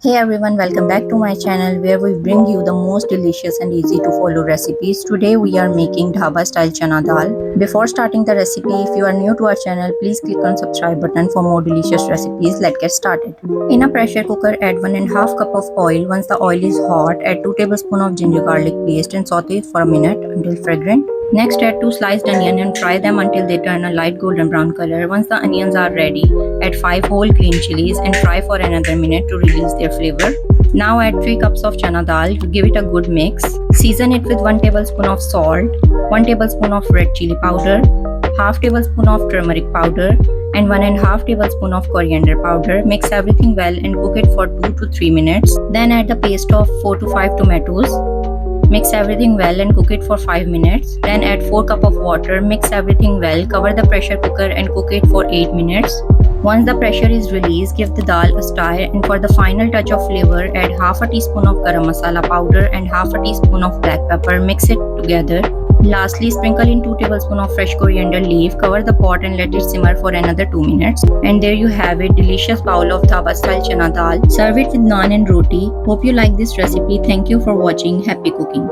Hey everyone, welcome back to my channel where we bring you the most delicious and easy to follow recipes. Today we are making Dhaba-Style Channa Daal. Before starting the recipe, if you are new to our channel, please click on subscribe button for more delicious recipes. Let's get started. In a pressure cooker, add 1.5 cup of oil. Once the oil is hot, add 2 tablespoons of ginger garlic paste and saute it for a minute until fragrant. Next, add 2 sliced onions and fry them until they turn a light golden brown color. Once the onions are ready, add 5 whole green chilies and fry for another minute to release their flavor. Now add 3 cups of chana dal to give it a good mix. Season it with 1 tablespoon of salt, 1 tablespoon of red chili powder, half tablespoon of turmeric powder, and 1.5 tablespoon of coriander powder. Mix everything well and cook it for 2 to 3 minutes. Then add the paste of 4 to 5 tomatoes. Mix everything well and cook it for 5 minutes. Then add 4 cup of water. Mix everything well. Cover the pressure cooker and cook it for 8 minutes. Once the pressure is released, give the dal a stir, and for the final touch of flavor, add half a teaspoon of garam masala powder and half a teaspoon of black pepper. Mix it together. Lastly, sprinkle in 2 tablespoons of fresh coriander leaf. Cover the pot and let it simmer for another 2 minutes. And there you have it, delicious bowl of Dhaba-Style Channa Daal. Serve it with naan and roti. Hope you like this recipe. Thank you for watching. Happy cooking.